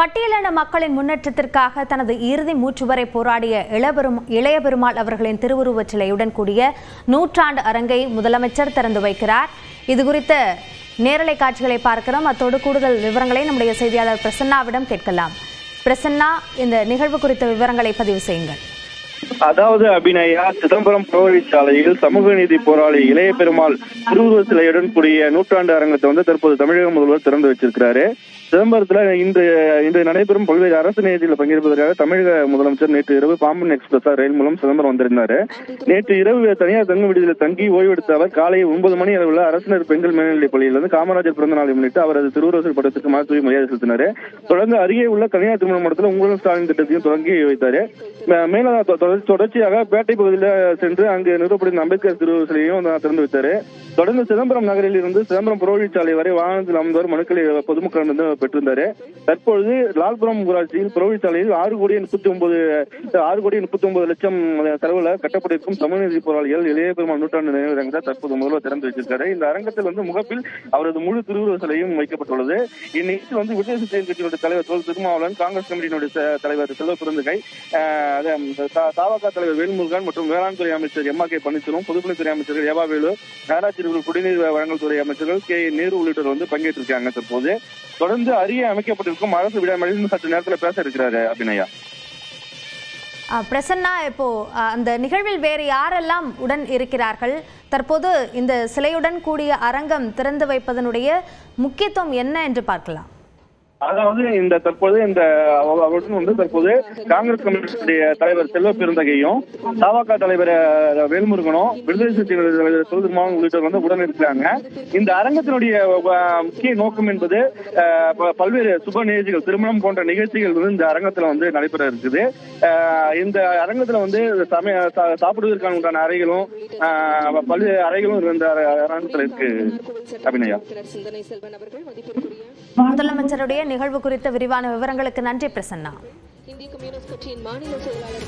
பட்டியலின மக்களின் முன்னேற்றத்திற்காக தனது இறுதி மூச்சு வரை போராடிய இளைய பெருமாள் அவர்களின் திருவுருவச் சிலையுடன் கூடிய நூற்றாண்டு அரங்கை முதலமைச்சர் திறந்து வைக்கிறார். இதுகுறித்த நேரலை காட்சிகளை பார்க்கிறோம். அத்தோடு கூடுதல் விவரங்களை நம்முடைய செய்தியாளர் பிரசன்னாவிடம் கேட்கலாம். பிரசன்னா, இந்த நிகழ்வு குறித்த விவரங்களை பதிவு செய்யுங்கள். அதாவது அபிநயா, சிதம்பரம் புறவழிச்சாலையில் சமூக நீதி போராளி இளைய பெருமாள் திருவுருவ சிலையுடன் கூடிய நூற்றாண்டு அரங்கத்தை தற்போது தமிழக முதல்வர் திறந்து வச்சிருக்கிறாரு. சிதம்பரத்துல இன்று நடைபெறும் பல்வேறு அரசு நிகழ்ச்சிகளில் பங்கேற்பதற்காக தமிழக முதலமைச்சர் நேற்று இரவு பாம்பன் எக்ஸ்பிரஸ் ரயில் மூலம் சிதம்பரம் வந்திருந்தாரு. நேற்று இரவு தனியார் தங்கும் விடுதியில் தங்கி ஓய்வெடுத்த அவர் காலை 9 மணி அளவில் அரசினர் பெண்கள் மேல்நிலைப் பள்ளியிலிருந்து காமராஜர் பிறந்த நாளை முன்னிட்டு அவரது திருவுருவ படத்துக்கு மாற்றி மரியாதை செலுத்தினார். தொடர்ந்து அருகே உள்ள தனியார் திருமண மண்டலத்தில் உங்களுடன் ஸ்டாலின் திட்டத்தையும் தொடங்கி வைத்தார். தொடர்ச்சியாக பேட்டை பகுதியில் சென்று அங்கு நிறுவப்படும் அம்பேத்கர் திருவுருவ சிலையையும் திறந்து வைத்தார். தொடர்ந்து சிதம்பரம் நகரில் இருந்து சிதம்பரம் புறவழிச்சாலை வரை வாகனத்தில் அமர்ந்தவர் மனுக்களை பொதுமக்களிடம் பெற்றிருந்தார். தற்பொழுது லால்புரம் ஊராட்சியில் புறவழிச்சாலையில் 6,39,00,000 செலவுல கட்டப்பட்டிருக்கும் சமூக நீதி போராளிகள் இளைய பெருமாள் நூற்றாண்டு நினைவு அரங்கத்தை தற்போது முதல்வர் திறந்து வச்சிருக்காரு. இந்த அரங்கத்தில் முகப்பில் அவரது முழு திருவுருவ சிலையும் வைக்கப்பட்டுள்ளது. இந்நிகழ்ச்சி விடுதலை சிறுத்தைகள் கட்சியினுடைய தலைவர் தொல் திருமாவளவன், காங்கிரஸ் கமிட்டியினுடைய தலைவர் செல்வ பெருந்தகை, தாவக தலைவர் வேல்முருகன் மற்றும் வேளாண் துறை அமைச்சர் எம்.கே. பன்னீர்செல்வம், பொதுப்பணித்துறை அமைச்சர்கள் ஏவாவேலு, நகராட்சி குடிநீர் வழங்கல் துறை அமைச்சர்கள் கே. நேரு உள்ளிட்டோர் பங்கேற்றிருக்காங்க. தற்போது தொடர்ந்து அருகே அமைக்கப்பட்டிருக்கும் அரசு விடாமலிருந்து சற்று நேரத்தில் பேச இருக்கிறாரு அபிநயா. பிரசன்னா, இப்போ அந்த நிகழ்வில் வேறு யாரெல்லாம் உடன் இருக்கிறார்கள்? தற்போது இந்த சிலையுடன் கூடிய அரங்கம் திறந்து வைப்பதனுடைய முக்கியத்துவம் என்ன என்று பார்க்கலாம். அதாவது தற்போது தற்போது காங்கிரஸ் கமிட்டியுடைய தலைவர் செல்வ பெருந்தகையும், தாவக தலைவர் வேல்முருகனும், விடுதலை சிறுத்தைகள் தலைவர் திருமாவளவன் உள்ளிட்டோர் உடன் இருக்கிறாங்க. இந்த அரங்கத்தினுடைய முக்கிய நோக்கம் என்பது பல்வேறு சுப நிகழ்ச்சிகள், திருமணம் போன்ற நிகழ்ச்சிகள் இந்த அரங்கத்துல நடைபெற இருக்குது. இந்த அரங்கத்துல சாப்பிடுவதற்கான உண்டான அறைகளும் பல்வேறு அறைகளும் இந்த அரங்கத்துல இருக்கு அபிநயா. முதலமைச்சருடைய நிகழ்வு குறித்த விரிவான விவரங்களுக்கு நன்றி பிரசன்னா. இந்திய கம்யூனிஸ்ட் கட்சியின் மாநில செயலாளர்